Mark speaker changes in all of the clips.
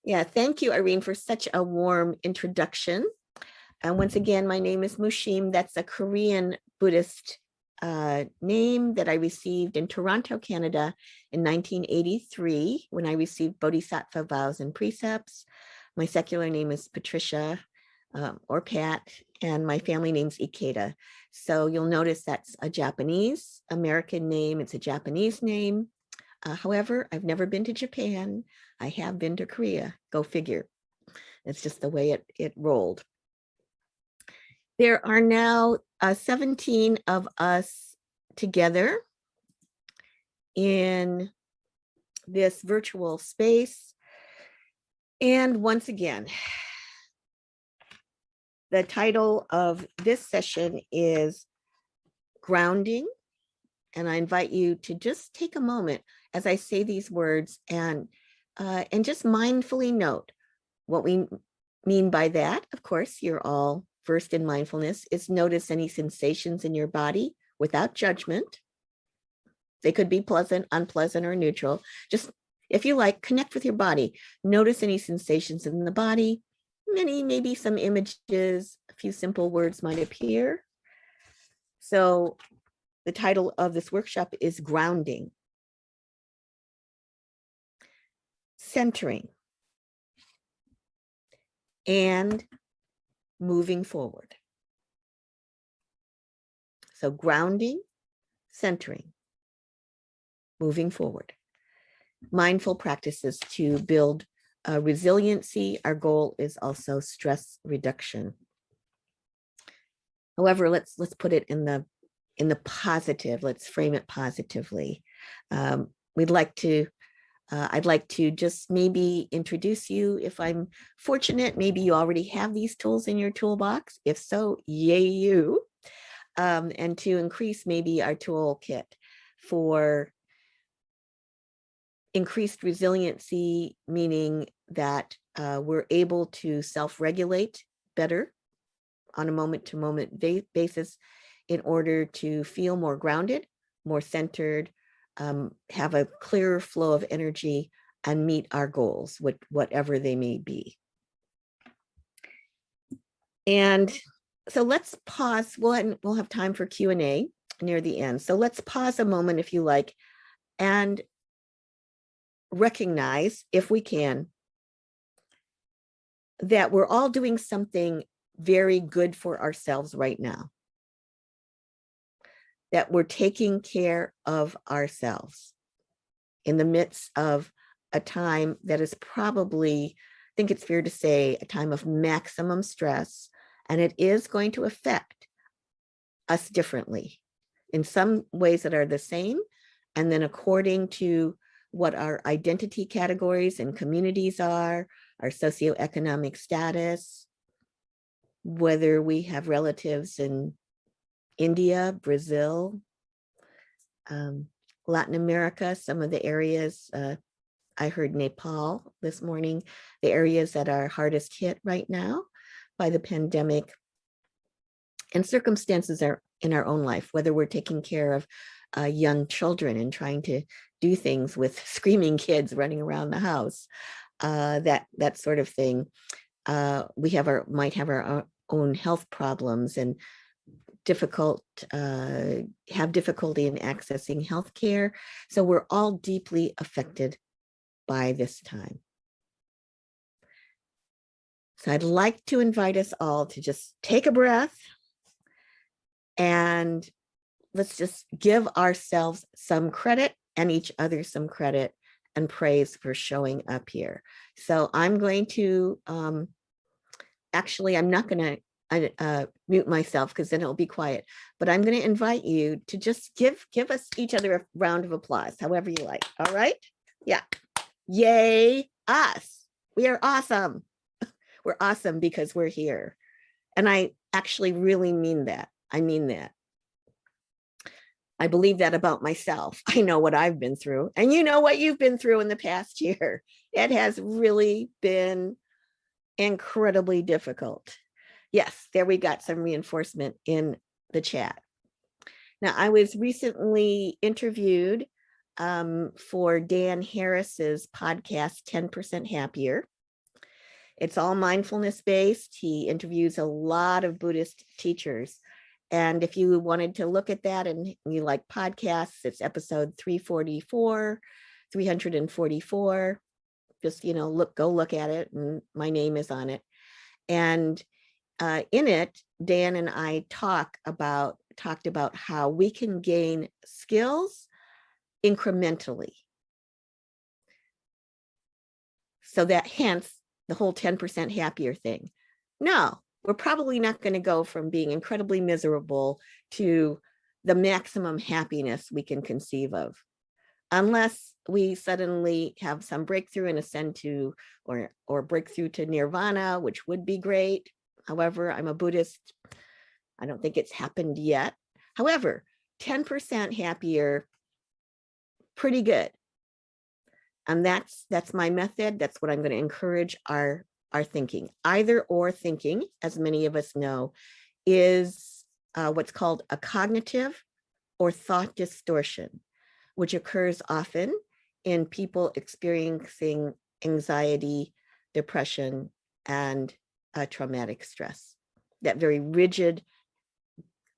Speaker 1: Yeah, thank you, Irene, for such a warm introduction. And once again, my name is Mushim. That's a Korean Buddhist name that I received in Toronto, Canada in 1983 when I received Bodhisattva vows and precepts. My secular name is Patricia or Pat, and my family name's Ikeda. So you'll notice that's a Japanese American name. It's a Japanese name. However, I've never been to Japan. I have been to Korea. Go figure. It's just the way it rolled. There are now 17 of us together in this virtual space. And once again, the title of this session is Grounding. And I invite you to just take a moment as I say these words and just mindfully note what we mean by that. Of course, you're all versed in mindfulness, is notice any sensations in your body without judgment. They could be pleasant, unpleasant, or neutral. Just, if you like, connect with your body. Notice any sensations in the body. Maybe some images, a few simple words might appear. So the title of this workshop is Grounding. Centering. And moving forward. So grounding, centering, moving forward. Mindful practices to build resiliency. Our goal is also stress reduction. However, let's put it in the positive. Let's frame it positively. I'd like to just maybe introduce you. If I'm fortunate, maybe you already have these tools in your toolbox. If so, yay you. And to increase maybe our toolkit for increased resiliency, meaning that we're able to self-regulate better on a moment-to-moment basis in order to feel more grounded, more centered, have a clearer flow of energy and meet our goals, whatever they may be. And so let's pause. We'll have time for Q&A near the end. So let's pause a moment, if you like, and recognize, if we can, that we're all doing something very good for ourselves right now. That we're taking care of ourselves in the midst of a time that is probably, I think it's fair to say, a time of maximum stress, and it is going to affect us differently in some ways that are the same, and then according to what our identity categories and communities are, our socioeconomic status, whether we have relatives in India, Brazil, Latin America, some of the areas, I heard Nepal this morning, the areas that are hardest hit right now by the pandemic, and circumstances are in our own life, whether we're taking care of young children and trying to do things with screaming kids running around the house, that sort of thing. We might have our own health problems and have difficulty in accessing healthcare. So we're all deeply affected by this time. So I'd like to invite us all to just take a breath and let's just give ourselves some credit and each other some credit and praise for showing up here. So I'm going to, actually, I'm not going to mute myself because then it'll be quiet, but I'm going to invite you to just give us each other a round of applause, however you like. All right? Yeah. Yay, us. We are awesome. We're awesome because we're here. And I actually really mean that. I mean that. I believe that about myself. I know what I've been through, and you know what you've been through in the past year. It has really been incredibly difficult. Yes, there we got some reinforcement in the chat. Now, I was recently interviewed for Dan Harris's podcast, 10% Happier. It's all mindfulness based. He interviews a lot of Buddhist teachers. And if you wanted to look at that and you like podcasts, it's episode 344, 344. Just, go look at it, and my name is on it. And in it, Dan and I talked about how we can gain skills incrementally. So that hence the whole 10% happier thing. No, we're probably not going to go from being incredibly miserable to the maximum happiness we can conceive of, unless we suddenly have some breakthrough and ascend to or breakthrough to nirvana, which would be great. However, I'm a Buddhist. I don't think it's happened yet. However, 10% happier, pretty good. And that's my method. That's what I'm going to encourage our thinking. Either or thinking, as many of us know, is what's called a cognitive or thought distortion, which occurs often in people experiencing anxiety, depression, and traumatic stress. That very rigid,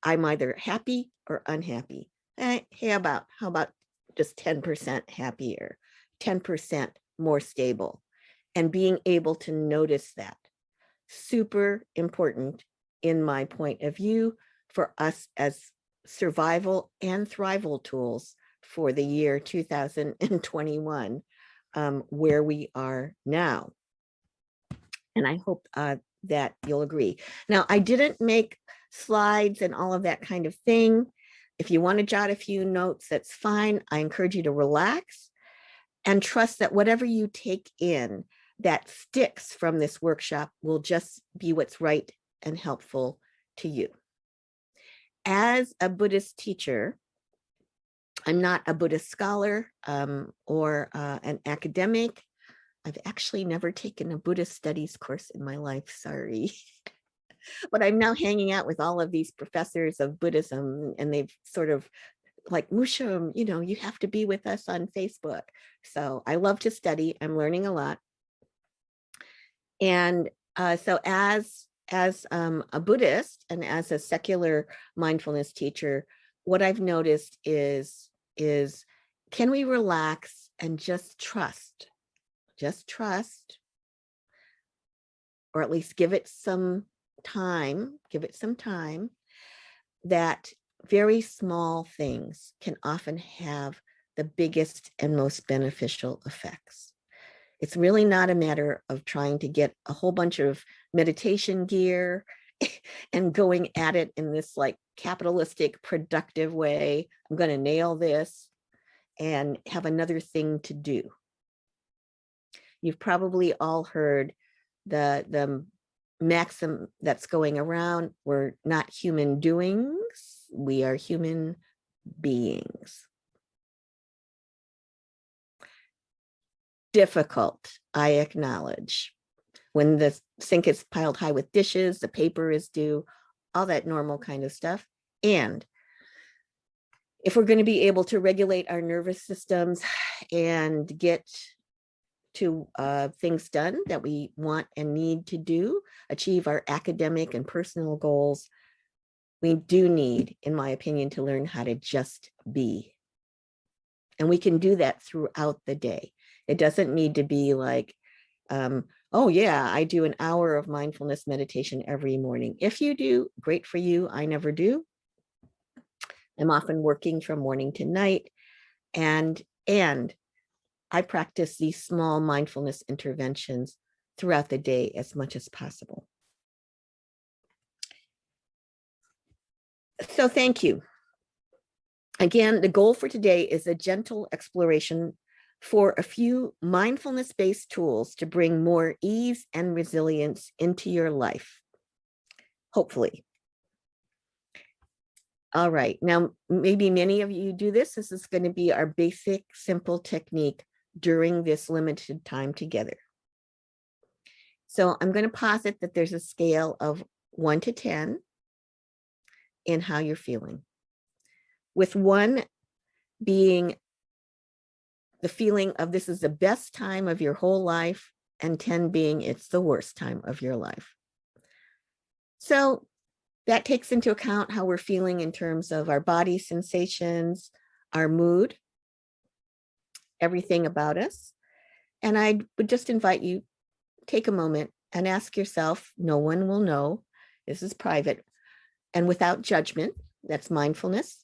Speaker 1: I'm either happy or unhappy. Hey, how about just 10% happier, 10% more stable, and being able to notice that. Super important in my point of view for us as survival and thrival tools for the year 2021, where we are now. And I hope that you'll agree. Now, I didn't make slides and all of that kind of thing. If you want to jot a few notes, that's fine. I encourage you to relax and trust that whatever you take in that sticks from this workshop will just be what's right and helpful to you. As a Buddhist teacher, I'm not a Buddhist scholar or an academic. I've actually never taken a Buddhist studies course in my life, sorry. But I'm now hanging out with all of these professors of Buddhism, and they've sort of like, Mushim, you have to be with us on Facebook. So I love to study. I'm learning a lot. And so as a Buddhist and as a secular mindfulness teacher, what I've noticed is can we relax and just trust, or at least give it some time, that very small things can often have the biggest and most beneficial effects. It's really not a matter of trying to get a whole bunch of meditation gear and going at it in this like capitalistic, productive way. I'm going to nail this and have another thing to do. You've probably all heard the maxim that's going around: we're not human doings, we are human beings. Difficult, I acknowledge. When the sink is piled high with dishes, the paper is due, all that normal kind of stuff. And if we're going to be able to regulate our nervous systems and get to things done that we want and need to do, achieve our academic and personal goals, we do need, in my opinion, to learn how to just be. And we can do that throughout the day. It doesn't need to be like, oh yeah, I do an hour of mindfulness meditation every morning. If you do, great for you. I never do. I'm often working from morning to night, and I practice these small mindfulness interventions throughout the day as much as possible. So thank you. Again, the goal for today is a gentle exploration for a few mindfulness-based tools to bring more ease and resilience into your life, hopefully. All right, now maybe many of you do this. This is going to be our basic, simple technique during this limited time together. So I'm going to posit that there's a scale of 1 to 10 in how you're feeling, with 1 being the feeling of this is the best time of your whole life, and 10 being it's the worst time of your life. So that takes into account how we're feeling in terms of our body sensations, our mood, everything about us. And I would just invite you, take a moment and ask yourself, no one will know, this is private, and without judgment, that's mindfulness,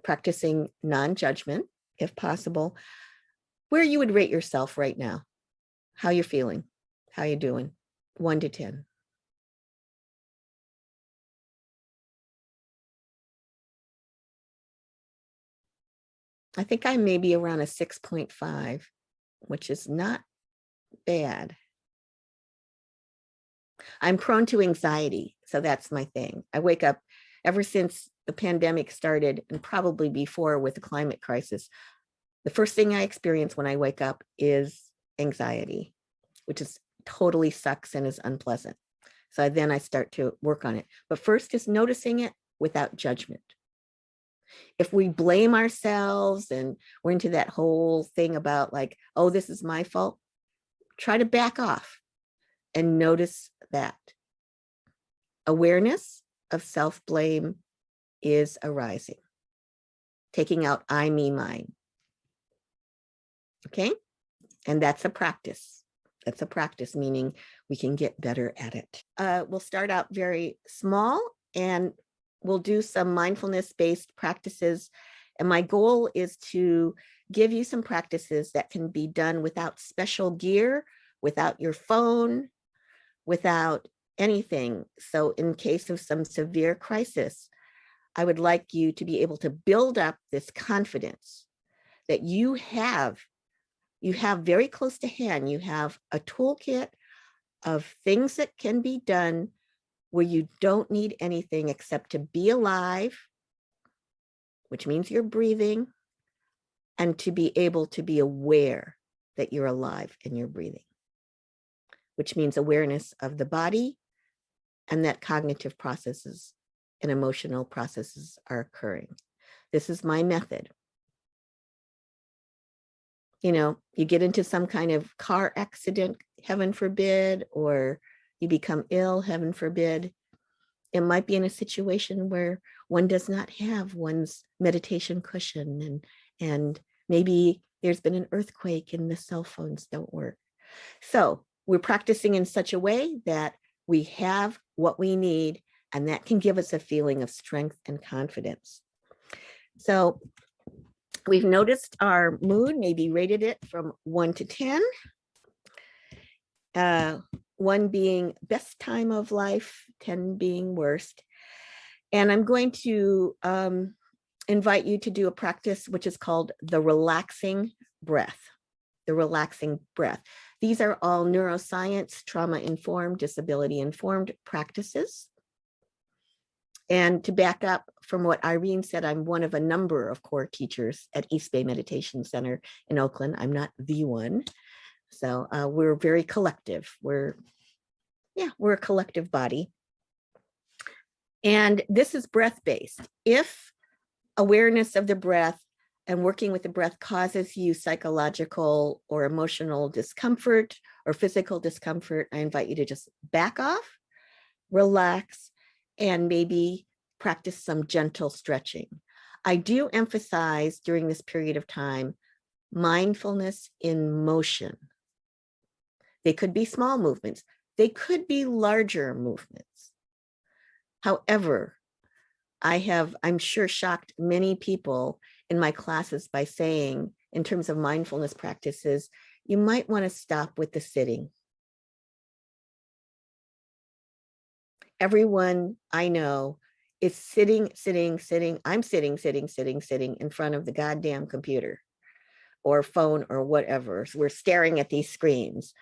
Speaker 1: practicing non-judgment, if possible, where you would rate yourself right now, how you're feeling, how you doing, 1 to 10. I think I may be around a 6.5, which is not bad. I'm prone to anxiety, so that's my thing. I wake up ever since the pandemic started, and probably before with the climate crisis. The first thing I experience when I wake up is anxiety, which is totally sucks and is unpleasant. So then I start to work on it. But first is noticing it without judgment. If we blame ourselves and we're into that whole thing about like, oh, this is my fault, try to back off and notice that. Awareness of self-blame is arising. Taking out I, me, mine. Okay? And that's a practice. That's a practice, meaning we can get better at it. We'll start out very small and we'll do some mindfulness-based practices. And my goal is to give you some practices that can be done without special gear, without your phone, without anything. So in case of some severe crisis, I would like you to be able to build up this confidence that you have very close to hand. You have a toolkit of things that can be done where you don't need anything except to be alive, which means you're breathing, and to be able to be aware that you're alive and you're breathing, which means awareness of the body and that cognitive processes and emotional processes are occurring. This is my method. You know, you get into some kind of car accident, heaven forbid, or you become ill, heaven forbid. It might be in a situation where one does not have one's meditation cushion and maybe there's been an earthquake and the cell phones don't work. So we're practicing in such a way that we have what we need, and that can give us a feeling of strength and confidence. So we've noticed our mood, maybe rated it from 1 to 10. 1 being best time of life, 10 being worst. And I'm going to invite you to do a practice which is called the relaxing breath. The relaxing breath. These are all neuroscience, trauma-informed, disability-informed practices. And to back up from what Irene said, I'm one of a number of core teachers at East Bay Meditation Center in Oakland. I'm not the one. So we're very collective. We're a collective body. And this is breath-based. If awareness of the breath and working with the breath causes you psychological or emotional discomfort or physical discomfort, I invite you to just back off, relax, and maybe practice some gentle stretching. I do emphasize during this period of time, mindfulness in motion. They could be small movements. They could be larger movements. However, I'm sure shocked many people in my classes by saying, in terms of mindfulness practices, you might want to stop with the sitting. Everyone I know is sitting. I'm sitting in front of the goddamn computer or phone or whatever. So we're staring at these screens.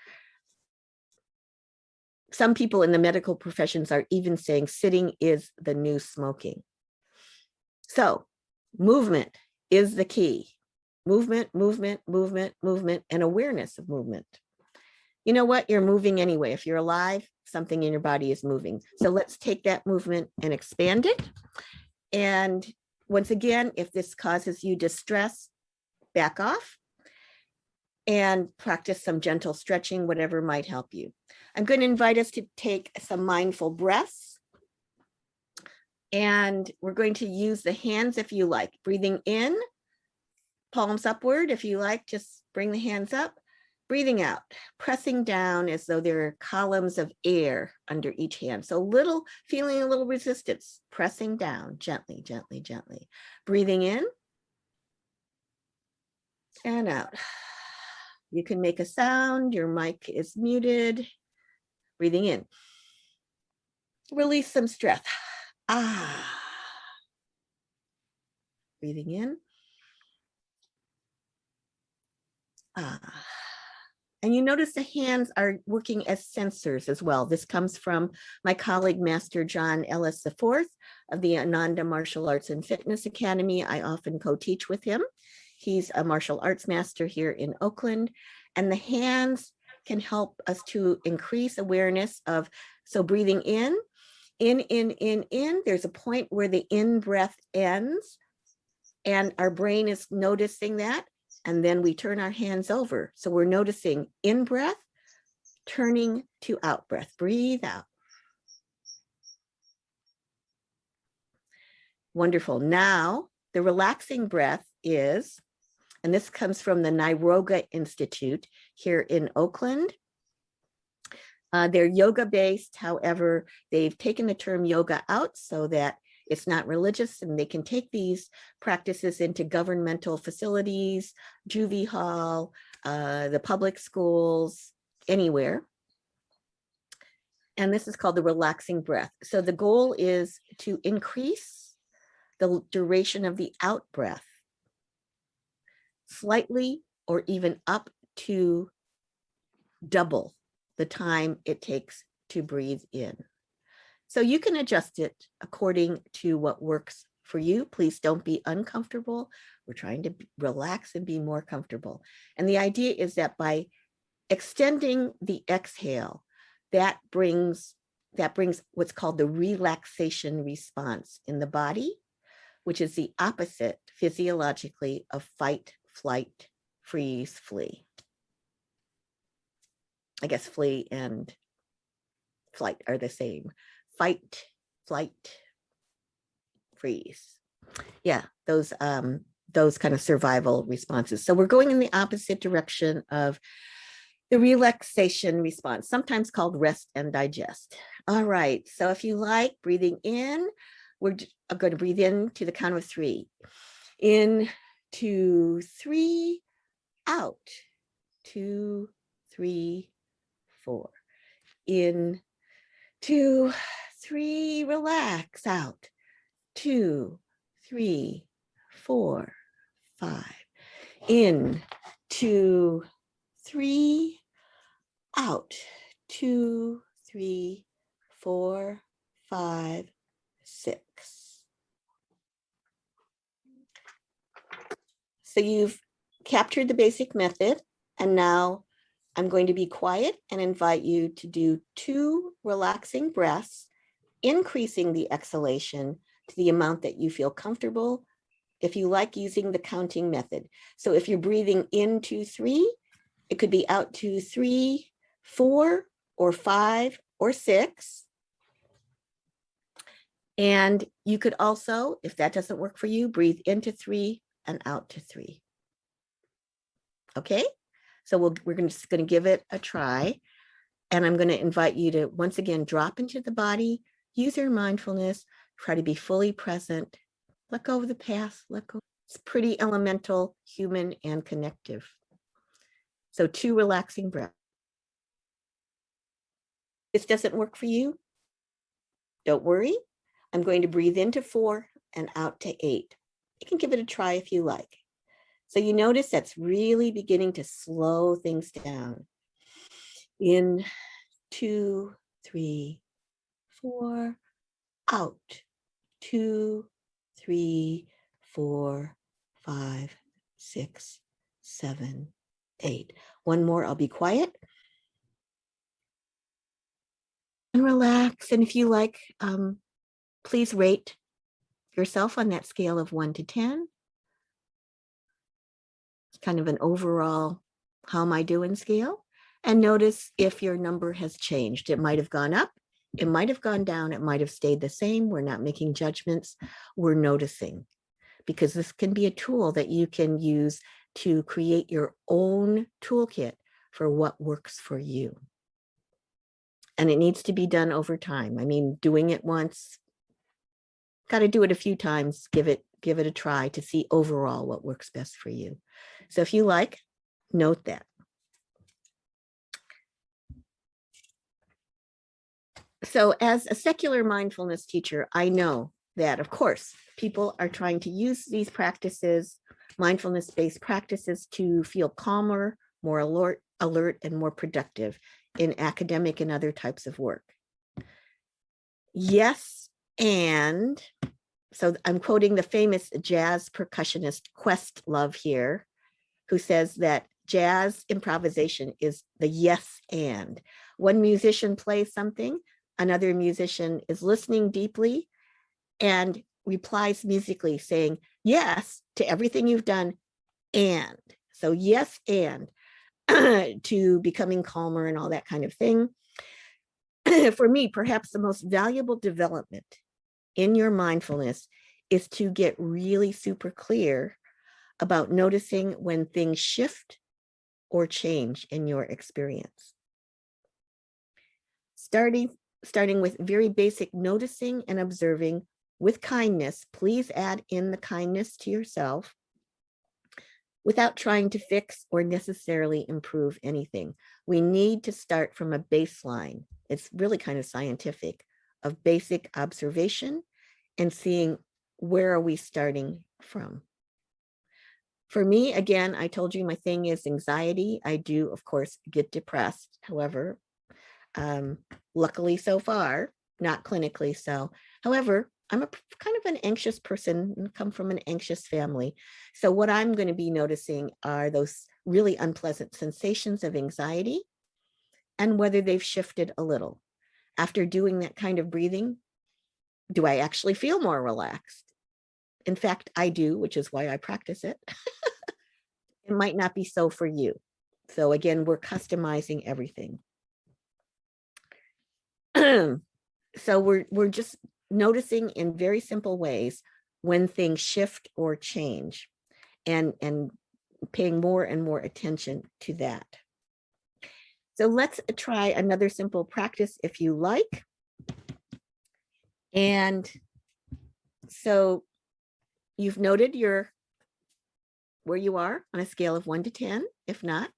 Speaker 1: Some people in the medical professions are even saying sitting is the new smoking. So movement is the key. Movement, and awareness of movement. You know what? You're moving anyway. If you're alive, something in your body is moving. So let's take that movement and expand it. And once again, if this causes you distress, back off. and practice some gentle stretching, whatever might help you. I'm going to invite us to take some mindful breaths. And we're going to use the hands if you like. Breathing in, palms upward. If you like, just bring the hands up. Breathing out, pressing down as though there are columns of air under each hand. So feeling a little resistance, pressing down gently, gently, gently. Breathing in and out. You can make a sound. Your mic is muted. Breathing in. Release some stress. Ah. Breathing in. Ah. And you notice the hands are working as sensors as well. This comes from my colleague, Master John Ellis IV of the Ananda Martial Arts and Fitness Academy. I often co-teach with him. He's a martial arts master here in Oakland. And the hands can help us to increase awareness of, so breathing in. There's a point where the in breath ends and our brain is noticing that. And then we turn our hands over. So we're noticing in breath, turning to out breath. Breathe out. Wonderful. Now, the relaxing breath is, and this comes from the Niroga Institute here in Oakland. They're yoga-based. However, they've taken the term yoga out so that it's not religious, and they can take these practices into governmental facilities, juvie hall, the public schools, anywhere. And this is called the relaxing breath. So the goal is to increase the duration of the out breath slightly or even up to double the time it takes to breathe in. So you can adjust it according to what works for you. Please don't be uncomfortable. We're trying to relax and be more comfortable. And the idea is that by extending the exhale, that brings what's called the relaxation response in the body, which is the opposite physiologically of fight, flight, freeze, flee. I guess flee and flight are the same. Fight, flight, freeze. Yeah, those kind of survival responses. So we're going in the opposite direction of the relaxation response, sometimes called rest and digest. All right, so if you like, breathing in, we're going to breathe in to the count of 3. In, 2, 3, out, 2, 3, 4. In, 2, 3, relax, out, 2, 3, 4, 5. In, 2, 3, out, 2, 3, 4, 5, 6. So you've captured the basic method, and now I'm going to be quiet and invite you to do 2 relaxing breaths, increasing the exhalation to the amount that you feel comfortable, if you like using the counting method. So if you're breathing in 2, 3, it could be out 2, 3, 4, or 5, or 6. And you could also, if that doesn't work for you, breathe into 3 and out to 3. Okay, so we're just going to give it a try. And I'm going to invite you to, once again, drop into the body, use your mindfulness, try to be fully present, let go of the past, let go. It's pretty elemental, human, and connective. So 2 relaxing breaths. If this doesn't work for you, don't worry. I'm going to breathe into 4 and out to 8. You can give it a try if you like. So you notice that's really beginning to slow things down. In, 2, 3, 4, out, 2, 3, 4, 5, 6, 7, 8. One more, I'll be quiet. And relax. And if you like, please rate yourself on that scale of 1 to 10. It's kind of an overall How am I doing scale? And notice if your number has changed. It might have gone up, it might have gone down, it might have stayed the same. We're not making judgments, we're noticing, because this can be a tool that you can use to create your own toolkit for what works for you. And it needs to be done over time. I mean, doing it once, got to do it a few times, give it a try to see overall what works best for you. So if you like, note that. So as a secular mindfulness teacher, I know that, of course, people are trying to use these practices, mindfulness-based practices, to feel calmer, more alert, and more productive in academic and other types of work. Yes, and so I'm quoting the famous jazz percussionist Questlove here, who says that jazz improvisation is the yes and. One musician plays something, another musician is listening deeply and replies musically saying yes to everything you've done, and. So yes and to becoming calmer and all that kind of thing. For me, perhaps the most valuable development in your mindfulness is to get really super clear about noticing when things shift or change in your experience. Starting with very basic noticing and observing with kindness. Please add in the kindness to yourself without trying to fix or necessarily improve anything. We need to start from a baseline. It's really kind of scientific, of basic observation and seeing where are we starting from. For me, again, I told you my thing is anxiety. I do, of course, get depressed. However, luckily so far, not clinically so. However, I'm a kind of an anxious person and come from an anxious family. So what I'm going to be noticing are those really unpleasant sensations of anxiety and whether they've shifted a little. After doing that kind of breathing, do I actually feel more relaxed? In fact, I do, which is why I practice it. It might not be so for you. So again, we're customizing everything. So we're just noticing in very simple ways when things shift or change, and paying more and more attention to that. So let's try another simple practice if you like. And so you've noted where you are on a scale of 1 to 10. If not,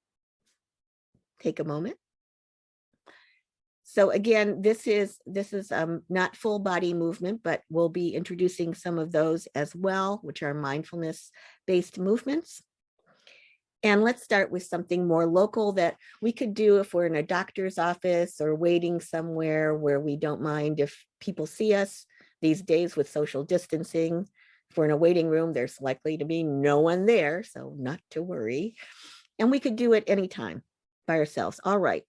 Speaker 1: take a moment. So again, this is not full body movement, but we'll be introducing some of those as well, which are mindfulness-based movements. And let's start with something more local that we could do if we're in a doctor's office or waiting somewhere where we don't mind if people see us. These days with social distancing, if we're in a waiting room, there's likely to be no one there, so not to worry. And we could do it anytime by ourselves. All right.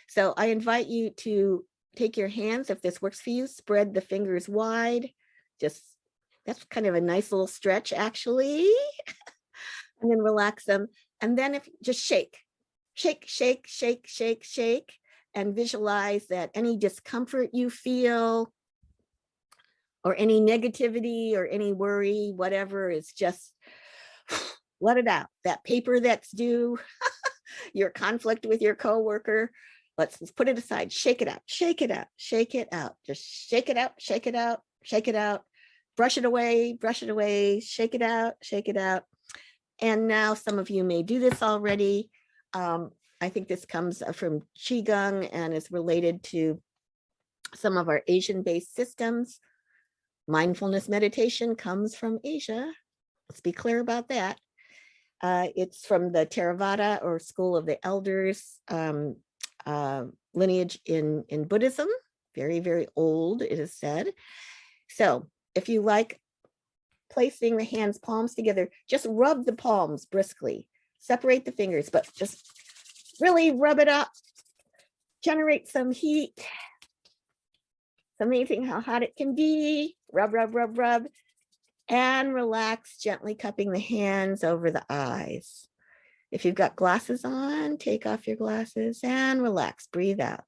Speaker 1: So I invite you to take your hands, if this works for you, spread the fingers wide. That's kind of a nice little stretch, actually. And then relax them. And then if just shake, and visualize that any discomfort you feel or any negativity or any worry, whatever, is just let it out. That paper that's due, your conflict with your coworker, let's put it aside, shake it out, shake it out, shake it out, just shake it out, shake it out, shake it out, brush it away, shake it out, shake it out. And now some of you may do this already. I think this comes from Qigong and is related to some of our Asian-based systems. Mindfulness meditation comes from Asia. Let's be clear about that. It's from the Theravada or School of the Elders lineage in Buddhism. Very, very old, it is said. So if you like placing the hands palms together, just rub the palms briskly, separate the fingers, but just really rub it up, generate some heat. It's amazing how hot it can be. Rub, and relax, gently cupping the hands over the eyes. If you've got glasses on, take off your glasses and relax, breathe out.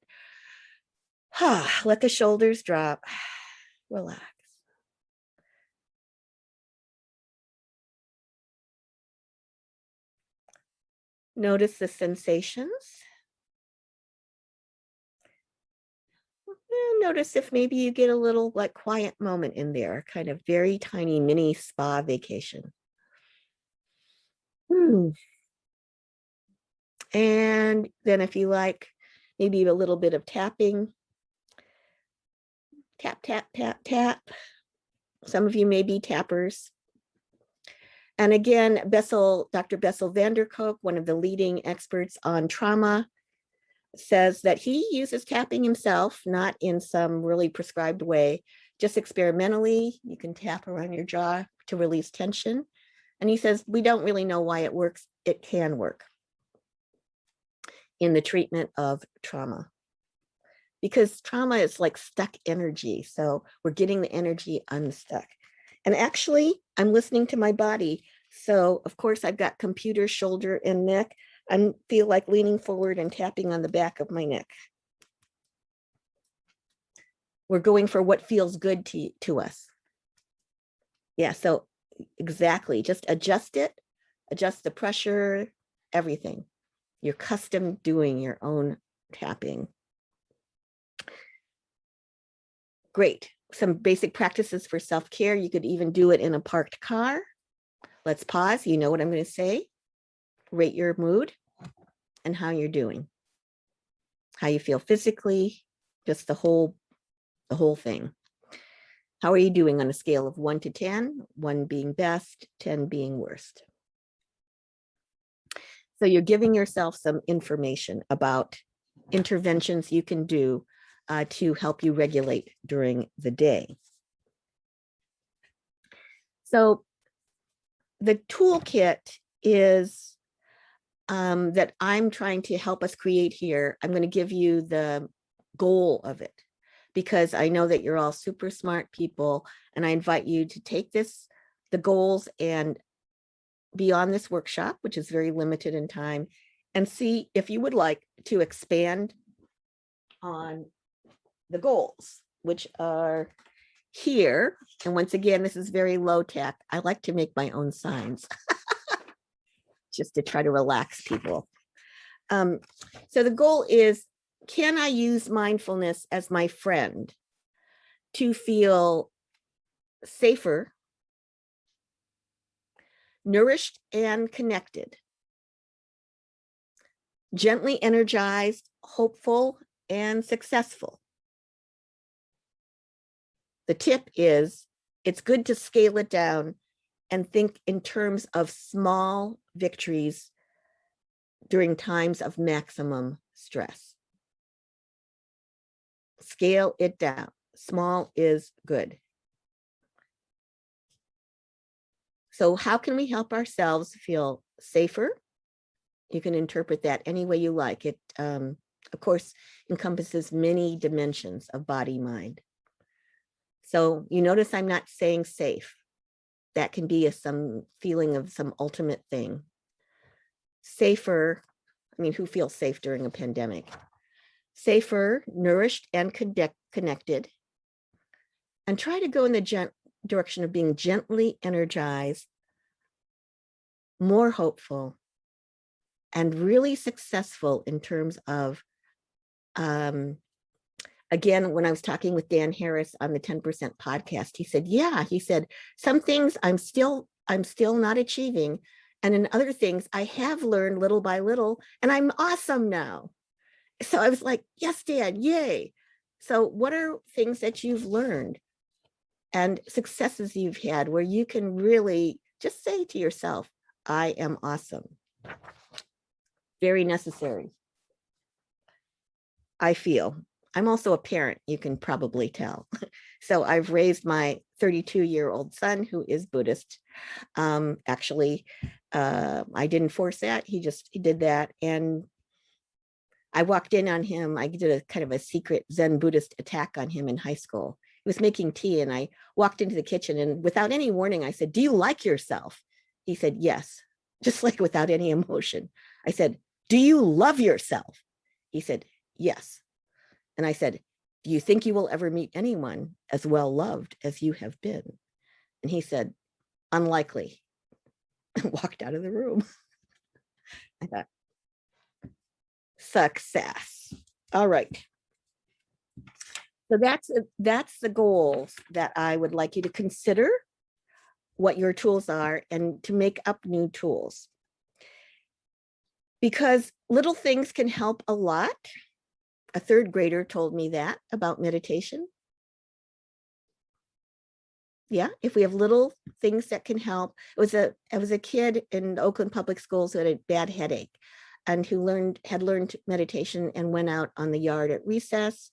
Speaker 1: Let the shoulders drop, relax. Notice the sensations. And notice if maybe you get a little like quiet moment in there, kind of very tiny mini spa vacation. And then if you like, maybe a little bit of tapping. Tap, tap, tap, tap. Some of you may be tappers. And again, Dr. Bessel van der Kolk, one of the leading experts on trauma, says that he uses tapping himself, not in some really prescribed way, just experimentally. You can tap around your jaw to release tension. And he says, we don't really know why it works. It can work in the treatment of trauma, because trauma is like stuck energy. So we're getting the energy unstuck. And actually, I'm listening to my body. So of course, I've got computer, shoulder, and neck. I feel like leaning forward and tapping on the back of my neck. We're going for what feels good to us. Yeah, so exactly. Just adjust it, adjust the pressure, everything. You're custom doing your own tapping. Great. Some basic practices for self-care. You could even do it in a parked car. Let's pause. You know what I'm going to say. Rate your mood and how you're doing. How you feel physically, just the whole thing. How are you doing on a scale of 1 to 10, 1 being best, 10 being worst? So you're giving yourself some information about interventions you can do to help you regulate during the day. So the toolkit is that I'm trying to help us create here. I'm going to give you the goal of it, because I know that you're all super smart people, and I invite you to take the goals and be on this workshop, which is very limited in time, and see if you would like to expand on the goals, which are here. And once again, this is very low tech. I like to make my own signs just to try to relax people. So the goal is, can I use mindfulness as my friend to feel safer, nourished and connected, gently energized, hopeful, and successful? The tip is, it's good to scale it down and think in terms of small victories during times of maximum stress. Scale it down. Small is good. So how can we help ourselves feel safer? You can interpret that any way you like. It, of course, encompasses many dimensions of body, mind. So you notice I'm not saying safe. That can be some feeling of some ultimate thing. Safer, I mean, who feels safe during a pandemic? Safer, nourished, and connected. And try to go in the direction of being gently energized, more hopeful, and really successful in terms of, again, when I was talking with Dan Harris on the 10% podcast, he said, yeah, he said, some things I'm still not achieving. And in other things, I have learned little by little, and I'm awesome now. So I was like, yes, Dan, yay. So what are things that you've learned and successes you've had where you can really just say to yourself, I am awesome? Very necessary. I feel. I'm also a parent, you can probably tell. So I've raised my 32-year-old son who is Buddhist. Actually, I didn't force that. He did that. And I walked in on him. I did a kind of a secret Zen Buddhist attack on him in high school. He was making tea, and I walked into the kitchen, and without any warning, I said, do you like yourself? He said, yes. just like without any emotion. I said, do you love yourself? He said, yes. And I said, do you think you will ever meet anyone as well loved as you have been? And he said, unlikely, and walked out of the room. I thought, success. All right. So that's the goals that I would like you to consider what your tools are and to make up new tools. Because little things can help a lot. A third grader told me that about meditation. Yeah, if we have little things that can help. I was a kid in Oakland Public Schools who had a bad headache and who had learned meditation and went out on the yard at recess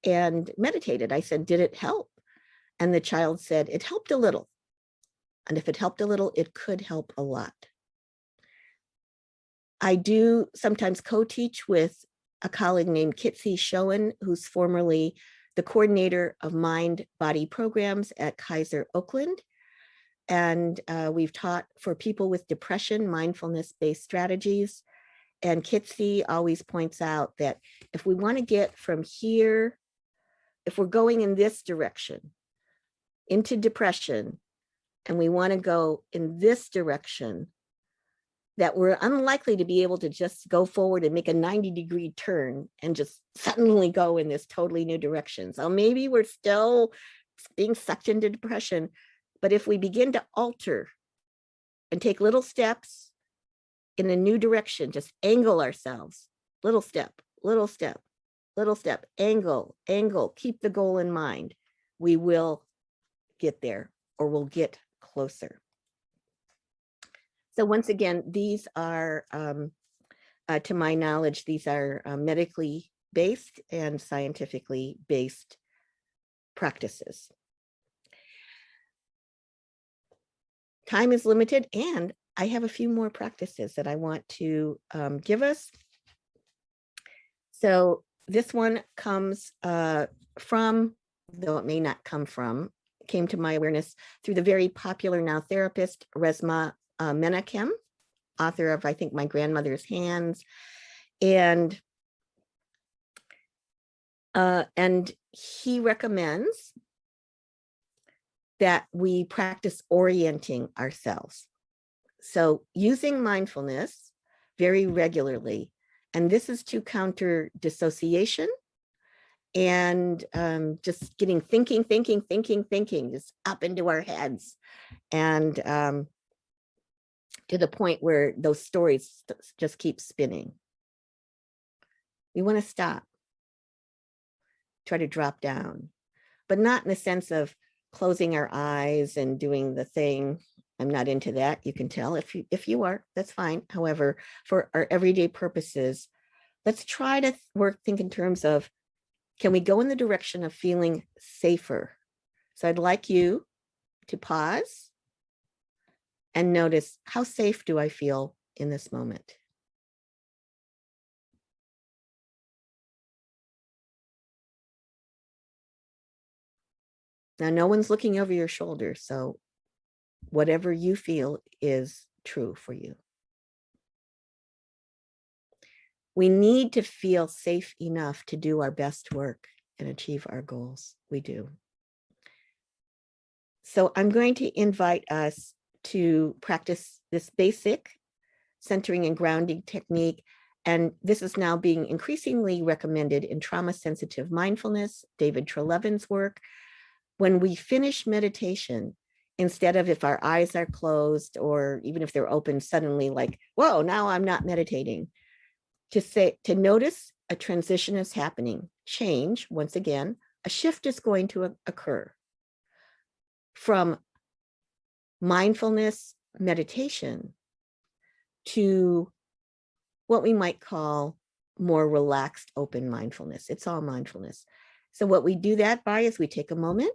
Speaker 1: and meditated. I said, did it help? And the child said, it helped a little. And if it helped a little, it could help a lot. I do sometimes co-teach with a colleague named Kitsi Schoen, who's formerly the coordinator of mind-body programs at Kaiser Oakland. And we've taught for people with depression, mindfulness-based strategies. And Kitsi always points out that if we want to get from here, if we're going in this direction into depression, and we want to go in this direction, that we're unlikely to be able to just go forward and make a 90-degree turn and just suddenly go in this totally new direction. So maybe we're still being sucked into depression, but if we begin to alter and take little steps in a new direction, just angle ourselves, little step, little step, little step, angle, keep the goal in mind, we will get there, or we'll get closer. So once again, these are, to my knowledge, these are medically based and scientifically based practices. Time is limited, and I have a few more practices that I want to give us. So this one comes from, though it may not come from, came to my awareness through the very popular now therapist, Resma Menachem, author of, I think, My Grandmother's Hands. And he recommends that we practice orienting ourselves. So using mindfulness very regularly, and this is to counter dissociation and just getting thinking, just up into our heads. And to the point where those stories just keep spinning. We want to stop, try to drop down, but not in the sense of closing our eyes and doing the thing. I'm not into that. You can tell if you are, that's fine. However, for our everyday purposes, let's try to think in terms of, can we go in the direction of feeling safer? So I'd like you to pause and notice, how safe do I feel in this moment? Now, no one's looking over your shoulder, so whatever you feel is true for you. We need to feel safe enough to do our best work and achieve our goals. We do. So I'm going to invite us to practice this basic centering and grounding technique. And this is now being increasingly recommended in trauma-sensitive mindfulness, David Treleaven's work. When we finish meditation, instead of, if our eyes are closed or even if they're open, suddenly like, whoa, now I'm not meditating, to notice a transition is happening, change, once again, a shift is going to occur from mindfulness meditation to what we might call more relaxed, open mindfulness. It's all mindfulness. So what we do that by is we take a moment,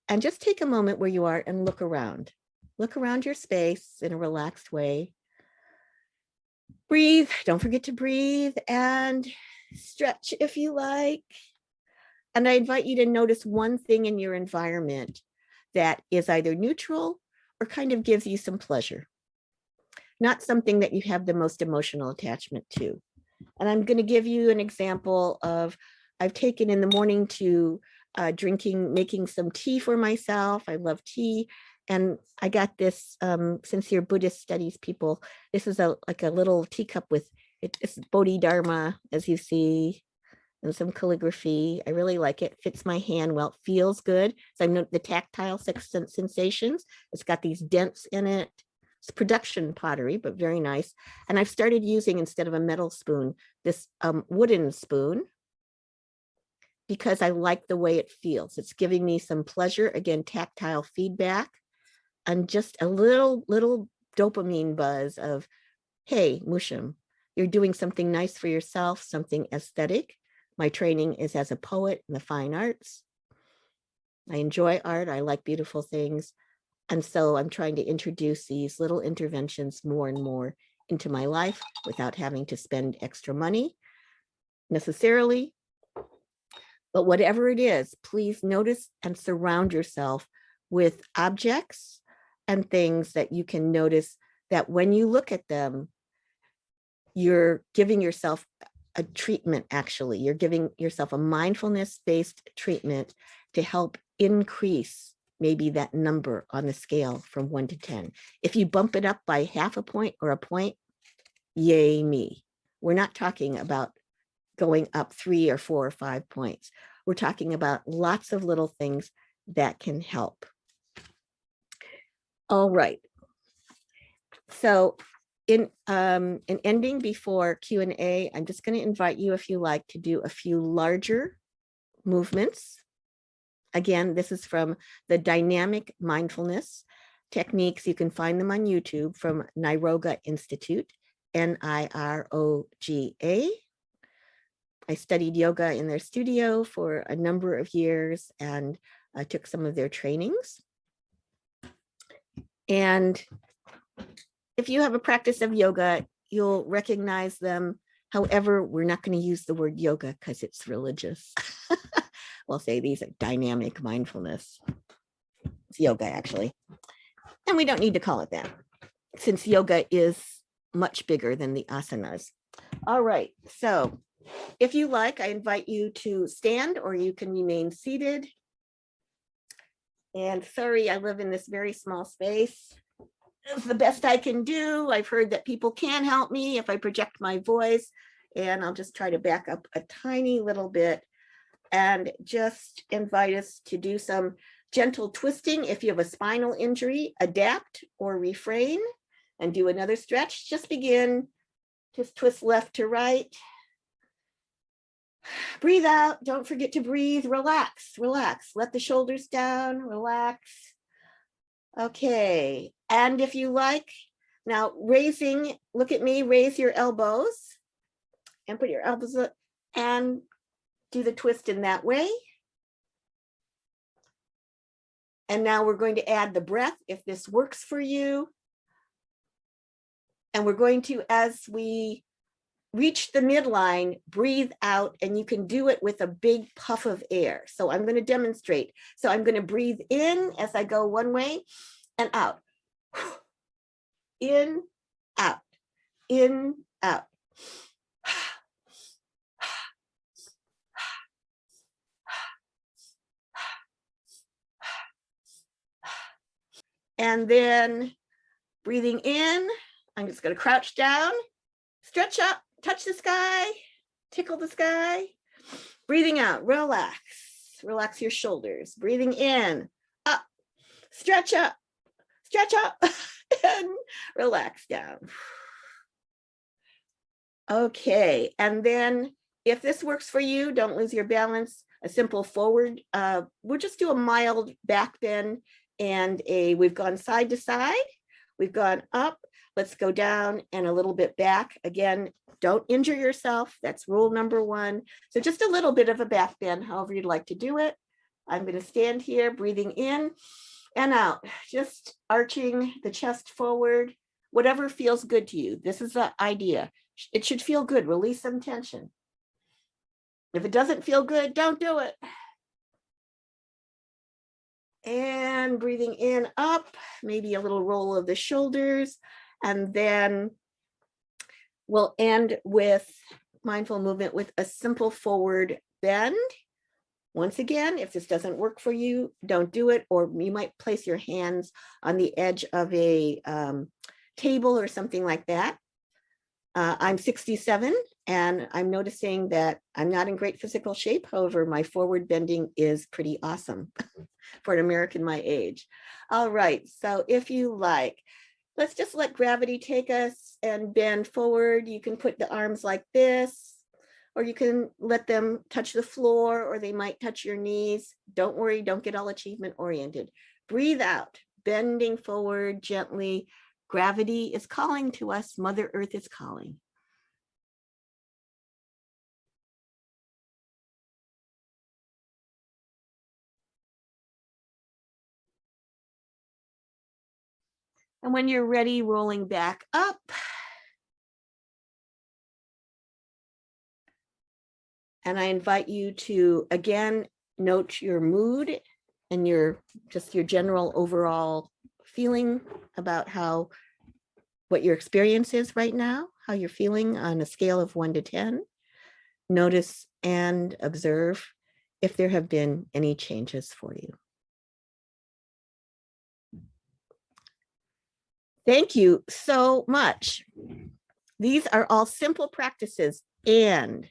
Speaker 1: and just take a moment where you are and look around. Look around your space in a relaxed way. Breathe. Don't forget to breathe, and stretch if you like. And I invite you to notice one thing in your environment that is either neutral or kind of gives you some pleasure. not something that you have the most emotional attachment to. And I'm going to give you an example of, I've taken in the morning to making some tea for myself. I love tea. And I got this, since you're Buddhist studies people, this is like a little teacup with, it's Bodhidharma, as you see, and some calligraphy. I really like it. Fits my hand well. It feels good. So I know the tactile sensations. It's got these dents in it. It's production pottery, but very nice. And I've started using, instead of a metal spoon, this wooden spoon, because I like the way it feels. It's giving me some pleasure, again, tactile feedback, and just a little dopamine buzz of, hey, Mushim, you're doing something nice for yourself, something aesthetic. My training is as a poet in the fine arts. I enjoy art. I like beautiful things. And so I'm trying to introduce these little interventions more and more into my life without having to spend extra money necessarily. But whatever it is, please notice and surround yourself with objects and things that you can notice that when you look at them, you're giving yourself a treatment. Actually, you're giving yourself a mindfulness-based treatment to help increase maybe that number on the scale from 1 to 10. If you bump it up by half a point or a point, yay me. We're not talking about going up 3 or 4 or 5 points. We're talking about lots of little things that can help. All right. So in ending before Q&A, I'm just going to invite you, if you like, to do a few larger movements. Again, this is from the Dynamic Mindfulness Techniques. You can find them on YouTube from Niroga Institute, Niroga. I studied yoga in their studio for a number of years, and I took some of their trainings. And if you have a practice of yoga, you'll recognize them. However, we're not going to use the word yoga because it's religious. We'll say these are dynamic mindfulness. It's yoga, actually. And we don't need to call it that, since yoga is much bigger than the asanas. All right. So if you like, I invite you to stand, or you can remain seated. And sorry, I live in this very small space. It's the best I can do. I've heard that people can help me if I project my voice, and I'll just try to back up a tiny little bit and just invite us to do some gentle twisting. If you have a spinal injury, adapt or refrain and do another stretch. Just begin, just twist left to right. Breathe out. Don't forget to breathe. Relax, relax. Let the shoulders down, relax. Okay, and if you like, now raising, look at me, raise your elbows and put your elbows up and do the twist in that way. And now we're going to add the breath if this works for you. And we're going to, as we reach the midline, breathe out, and you can do it with a big puff of air. So I'm going to demonstrate. So I'm going to breathe in as I go one way and out. In, out, in, out. And then breathing in, I'm just going to crouch down, stretch up, touch the sky, tickle the sky. Breathing out, relax, relax your shoulders. Breathing in, up, stretch up, and relax down. Okay, and then if this works for you, don't lose your balance. A simple forward, we'll just do a mild back bend, and we've gone side to side, we've gone up, let's go down and a little bit back. Again, don't injure yourself. That's rule number 1. So just a little bit of a back bend, however you'd like to do it. I'm going to stand here, breathing in and out, just arching the chest forward, whatever feels good to you. This is the idea. It should feel good. Release some tension. If it doesn't feel good, don't do it. And breathing in, up, maybe a little roll of the shoulders. And then we'll end with mindful movement with a simple forward bend. Once again, if this doesn't work for you, don't do it, or you might place your hands on the edge of a table or something like that. I'm 67 and I'm noticing that I'm not in great physical shape. However, my forward bending is pretty awesome for an American my age. All right, so if you like, let's just let gravity take us and bend forward. You can put the arms like this, or you can let them touch the floor, or they might touch your knees. Don't worry, don't get all achievement oriented. Breathe out, bending forward gently. Gravity is calling to us. Mother Earth is calling. And when you're ready, rolling back up. And I invite you to, again, note your mood and your general overall feeling about what your experience is right now, how you're feeling on a scale of 1 to 10. Notice and observe if there have been any changes for you. Thank you so much. These are all simple practices, and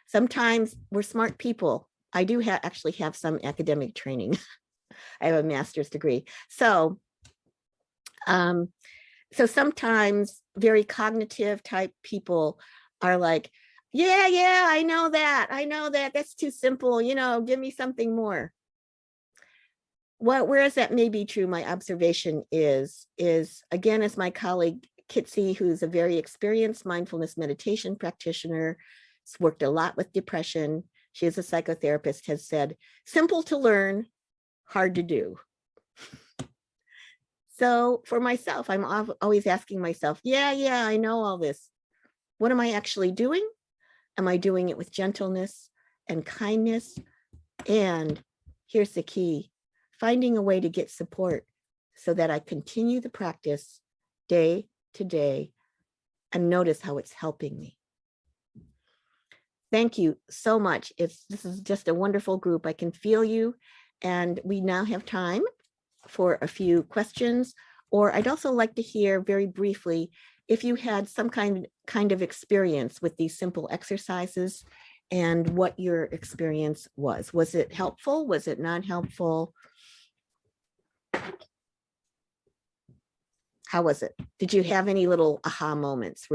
Speaker 1: sometimes we're smart people. I do actually have some academic training. I have a master's degree. So sometimes very cognitive type people are like, yeah, I know that. That's too simple. Give me something more. Whereas that may be true, my observation is again, as my colleague Kitsy, who's a very experienced mindfulness meditation practitioner, has worked a lot with depression. She is a psychotherapist, has said, simple to learn, hard to do. So for myself, I'm always asking myself, yeah, I know all this. What am I actually doing? Am I doing it with gentleness and kindness? And here's the key, finding a way to get support so that I continue the practice day to day and notice how it's helping me. Thank you so much. This is just a wonderful group. I can feel you. And we now have time for a few questions, or I'd also like to hear very briefly if you had some kind of experience with these simple exercises and what your experience was. Was it helpful? Was it not helpful? How was it? Did you have any little aha moments?